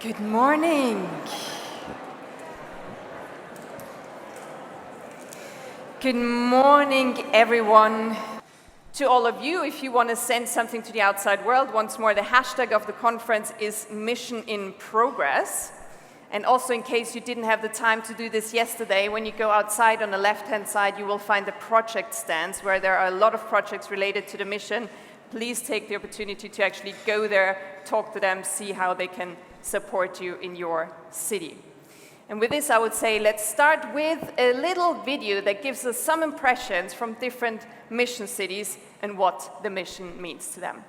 Good morning. Good morning, everyone. To all of you, if you want to send something to the outside world, once more, the hashtag of the conference is Mission in Progress. And also, in case you didn't have the time to do this yesterday, when you go outside on the left-hand side, you will find the project stands where there are a lot of projects related to the mission. Please take the opportunity to actually go there, talk to them, see how they can support you in your city. And with this, I would say, let's start with a little video that gives us some impressions from different mission cities and what the mission means to them.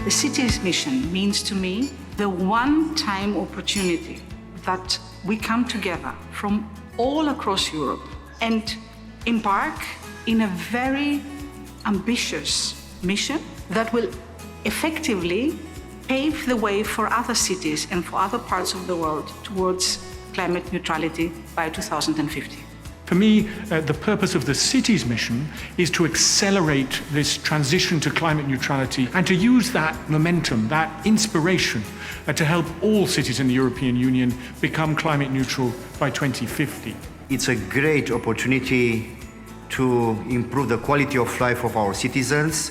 The city's mission means to me the one-time opportunity that we come together from all across Europe and embark in a very ambitious mission that will effectively pave the way for other cities and for other parts of the world towards climate neutrality by 2050. For me, the purpose of the city's mission is to accelerate this transition to climate neutrality and to use that momentum, that inspiration, to help all cities in the European Union become climate neutral by 2050. It's a great opportunity to improve the quality of life of our citizens,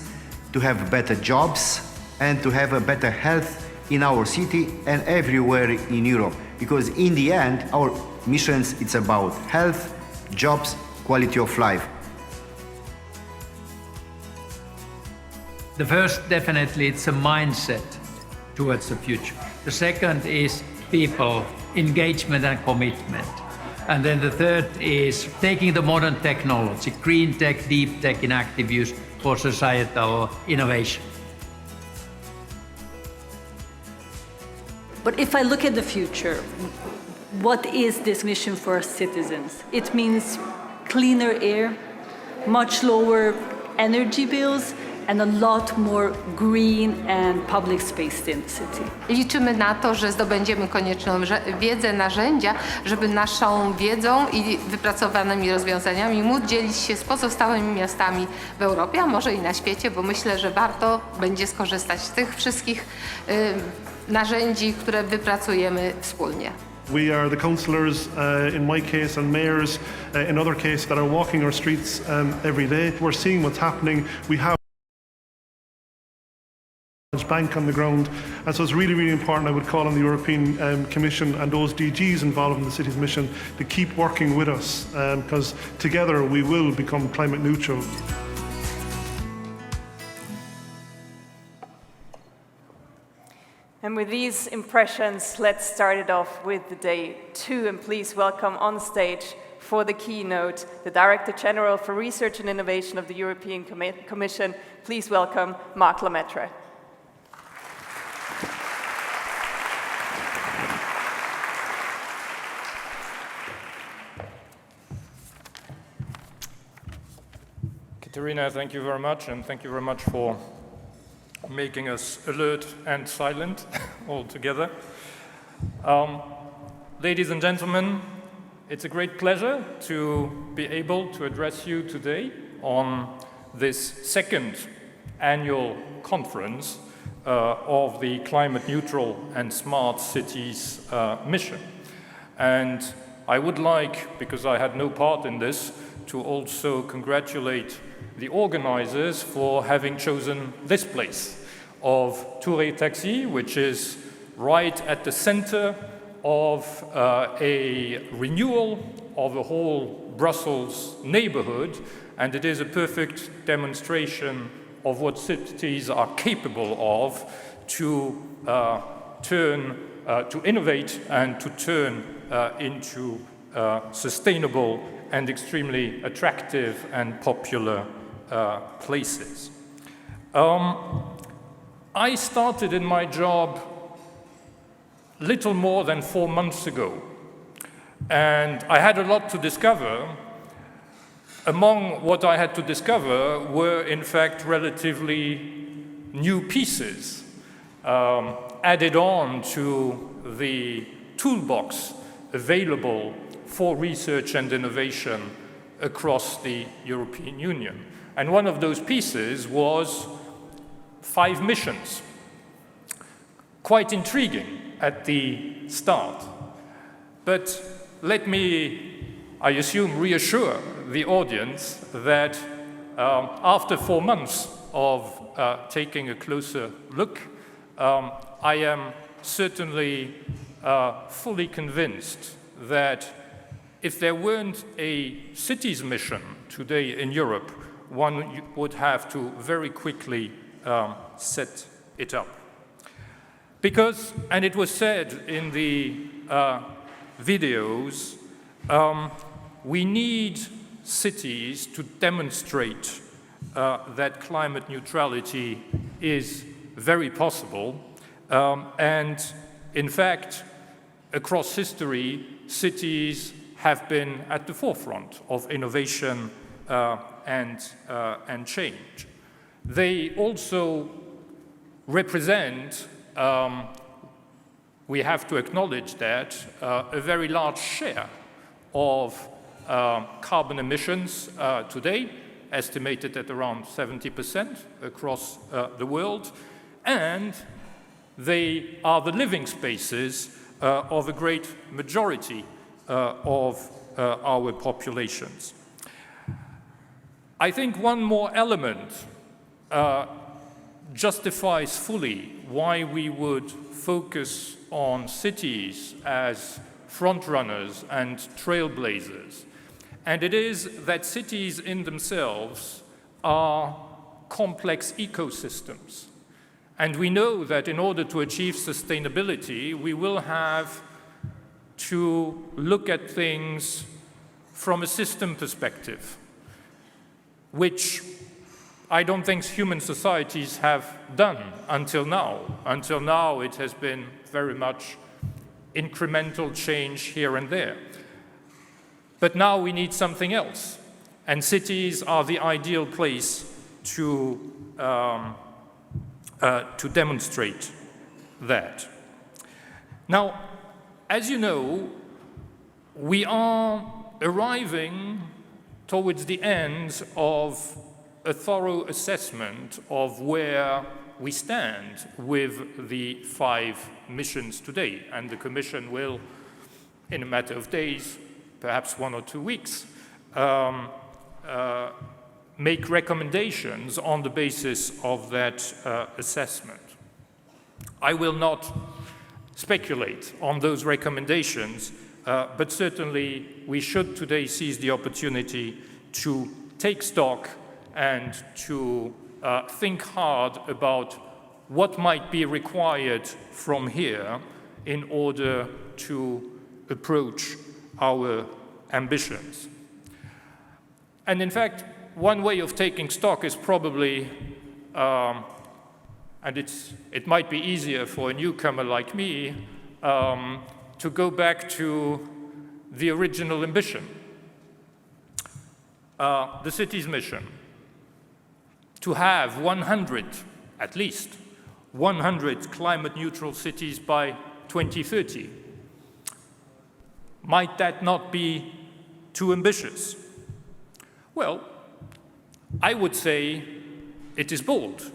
to have better jobs, and to have a better health in our city and everywhere in Europe. Because in the end, our missions, it's about health, jobs, quality of life. The first, definitely, it's a mindset towards the future. The second is people, engagement and commitment. And then the third is taking the modern technology, green tech, deep tech in active use for societal innovation. But if I look at the future, what is this mission for our citizens? It means cleaner air, much lower energy bills, and a lot more green and public space in the city. Liczymy na to, że zdobędziemy konieczną wiedzę, narzędzia, żeby naszą wiedzą i wypracowanymi rozwiązaniami móc dzielić się z pozostałymi miastami w Europie, a może i na świecie, bo myślę, że warto będzie skorzystać z tych wszystkich narzędzi, które wypracujemy wspólnie. We are the councillors, in my case, and mayors, in other cases, that are walking our streets every day. We're seeing what's happening. We have bank on the ground, and so it's really, really important. I would call on the European Commission and those DGs involved in the city's mission to keep working with us, because together we will become climate neutral. And with these impressions, let's start it off with the day 2, and please welcome on stage for the keynote, the Director General for Research and Innovation of the European Commission. Please welcome Marc Lemaître. Katerina, thank you very much, and thank you very much for making us alert and silent all together. Ladies and gentlemen, it's a great pleasure to be able to address you today on this second annual conference of the Climate Neutral and Smart Cities mission. And I would like, because I had no part in this, to also congratulate the organizers for having chosen this place of Touré Taxi, which is right at the center of a renewal of a whole Brussels neighborhood, and it is a perfect demonstration of what cities are capable of to innovate and to turn into sustainable and extremely attractive and popular places. I started in my job little more than 4 months ago, and I had a lot to discover. Among what I had to discover were, in fact, relatively new pieces added on to the toolbox available for research and innovation across the European Union. And one of those pieces was 5 missions. Quite intriguing at the start. But let me, I assume, reassure the audience that after 4 months of taking a closer look, I am certainly fully convinced that if there weren't a cities mission today in Europe, one would have to very quickly set it up. Because, and it was said in the videos, we need cities to demonstrate that climate neutrality is very possible. And in fact, across history, cities have been at the forefront of innovation and change. They also represent, we have to acknowledge that, a very large share of carbon emissions today, estimated at around 70% across the world, and they are the living spaces of a great majority of our populations. I think one more element justifies fully why we would focus on cities as frontrunners and trailblazers. And it is that cities in themselves are complex ecosystems. And we know that in order to achieve sustainability, we will have to look at things from a system perspective, which I don't think human societies have done until now. Until now, it has been very much incremental change here and there. But now we need something else, and cities are the ideal place to demonstrate that. Now, as you know, we are arriving towards the end of a thorough assessment of where we stand with the 5 missions today, and the Commission will, in a matter of days, perhaps 1 or 2 weeks, make recommendations on the basis of that assessment. I will not speculate on those recommendations, but certainly we should today seize the opportunity to take stock and to think hard about what might be required from here in order to approach our ambitions. And in fact, one way of taking stock is probably, and it might be easier for a newcomer like me, to go back to the original ambition, the cities mission, to have 100, at least 100 climate neutral cities by 2030. Might that not be too ambitious? Well, I would say it is bold,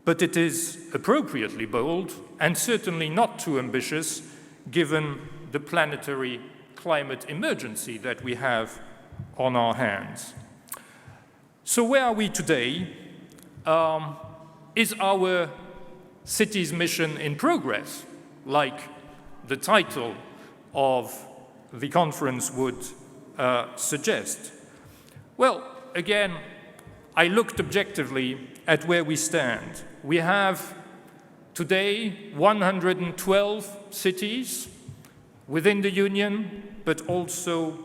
but it is appropriately bold and certainly not too ambitious given the planetary climate emergency that we have on our hands. So where are we today? Is our cities mission in progress, like the title of the conference would suggest? Well, again, I looked objectively at where we stand. We have today 112 cities within the Union, but also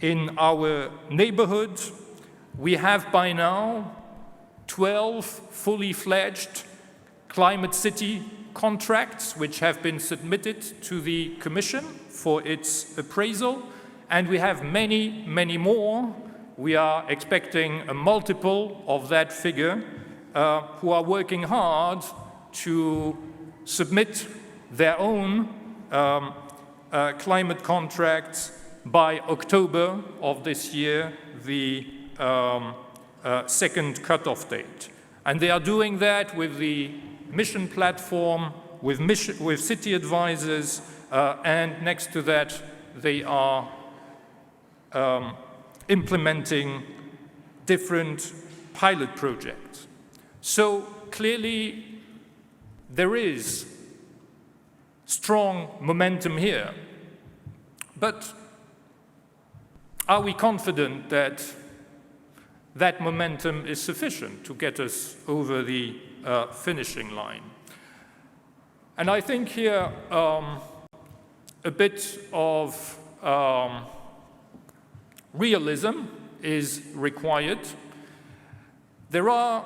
in our neighborhood. We have by now 12 fully fledged climate city contracts which have been submitted to the Commission for its appraisal, and we have many, many more. We are expecting a multiple of that figure who are working hard to submit their own climate contracts by October of this year, the second cutoff date. And they are doing that with the mission platform, with city advisors, and next to that, they are implementing different pilot projects. So clearly, there is strong momentum here. But are we confident that that momentum is sufficient to get us over the finishing line? And I think here a bit of realism is required. There are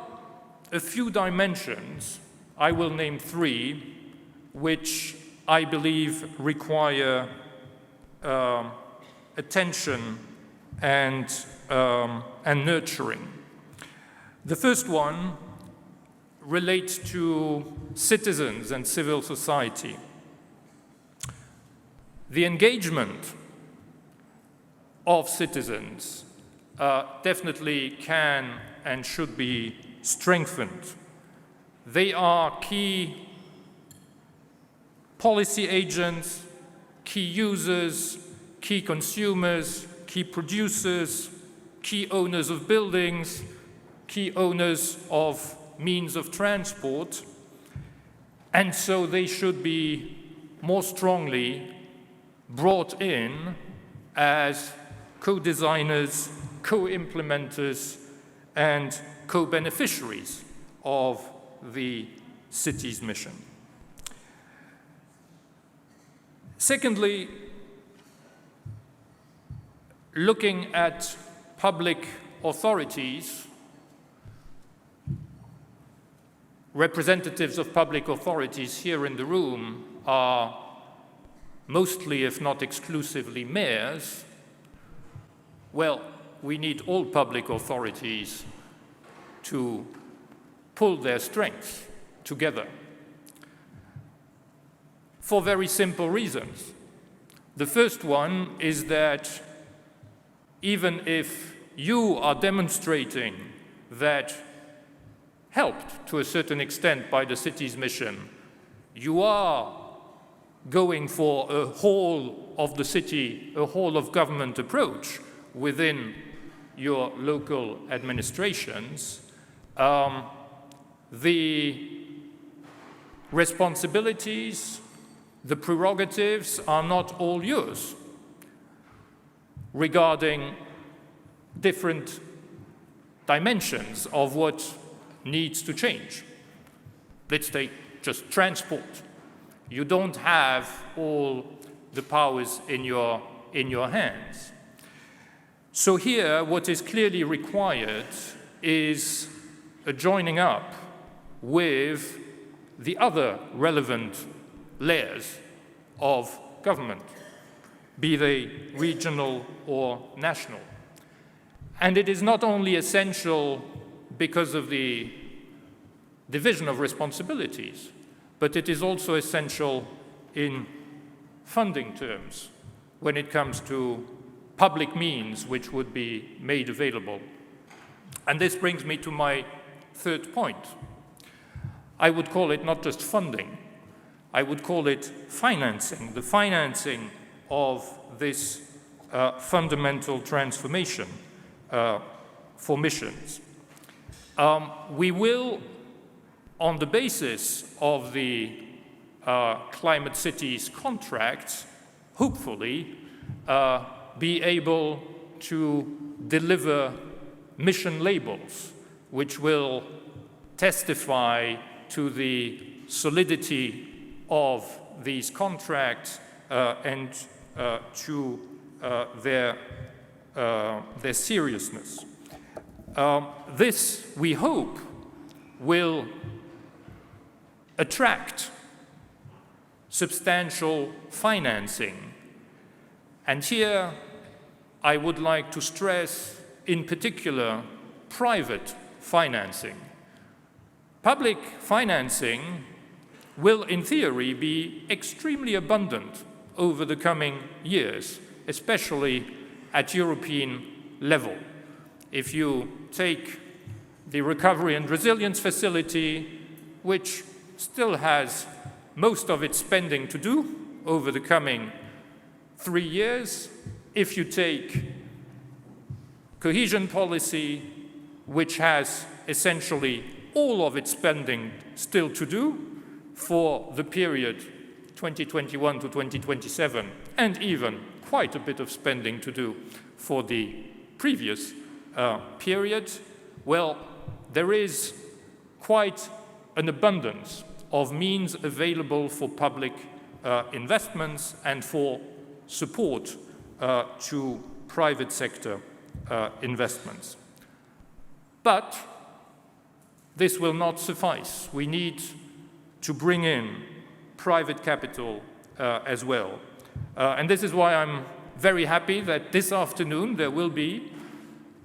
a few dimensions, I will name 3, which I believe require attention and nurturing. The first one relates to citizens and civil society. The engagement of citizens definitely can and should be strengthened. They are key policy agents, key users, key consumers, key producers, key owners of buildings, key owners of means of transport, and so they should be more strongly brought in as co-designers, co-implementers, and co-beneficiaries of the city's mission. Secondly, looking at public authorities, representatives of public authorities here in the room are mostly, if not exclusively, mayors. Well, we need all public authorities to pull their strength together for very simple reasons. The first one is that even if you are demonstrating that, helped to a certain extent by the city's mission, you are going for a whole of the city, a whole of government approach within your local administrations, the responsibilities, the prerogatives are not all yours regarding different dimensions of what needs to change. Let's take just transport. You don't have all the powers in your hands. So here, what is clearly required is a joining up with the other relevant layers of government, be they regional or national. And it is not only essential because of the division of responsibilities, but it is also essential in funding terms when it comes to public means which would be made available. And this brings me to my third point. I would call it not just funding, I would call it financing, the financing of this fundamental transformation for missions. We will, on the basis of the Climate Cities contracts, hopefully be able to deliver mission labels which will testify to the solidity of these contracts and to their seriousness. This, we hope, will attract substantial financing. And here I would like to stress, in particular, private financing. Public financing will, in theory, be extremely abundant over the coming years, especially at European level. If you take the Recovery and Resilience Facility, which still has most of its spending to do over the coming 3 years, if you take cohesion policy, which has essentially all of its spending still to do for the period 2021 to 2027, and even quite a bit of spending to do for the previous period, well, there is quite an abundance of means available for public investments and for support to private sector investments. But this will not suffice. We need to bring in private capital as well. And this is why I'm very happy that this afternoon there will be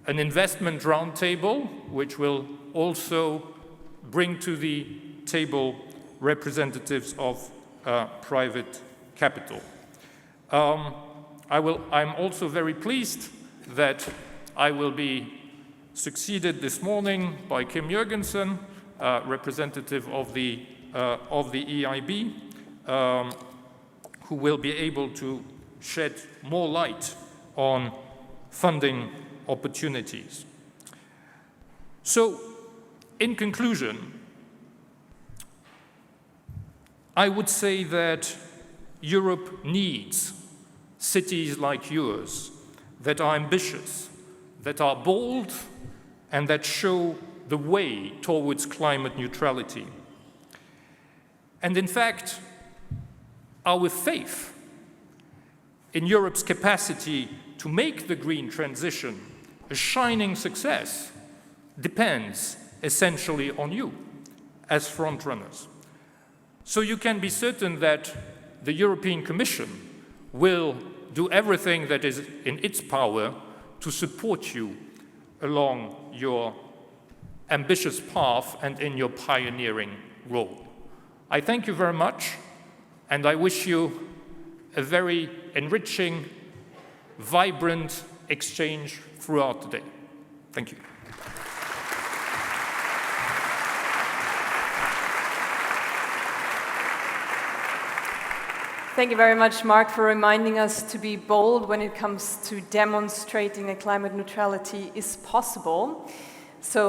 an investment roundtable, which will also bring to the table representatives of private capital. I'm also very pleased that I will be succeeded this morning by Kim Jürgensen, representative of the EIB, who will be able to shed more light on funding opportunities. So, in conclusion, I would say that Europe needs cities like yours that are ambitious, that are bold, and that show the way towards climate neutrality. And in fact, our faith in Europe's capacity to make the green transition a shining success depends essentially on you as frontrunners. So you can be certain that the European Commission will do everything that is in its power to support you along your ambitious path and in your pioneering role. I thank you very much, and I wish you a very enriching, vibrant exchange throughout the day. Thank you. Thank you very much, Marc, for reminding us to be bold when it comes to demonstrating that climate neutrality is possible. So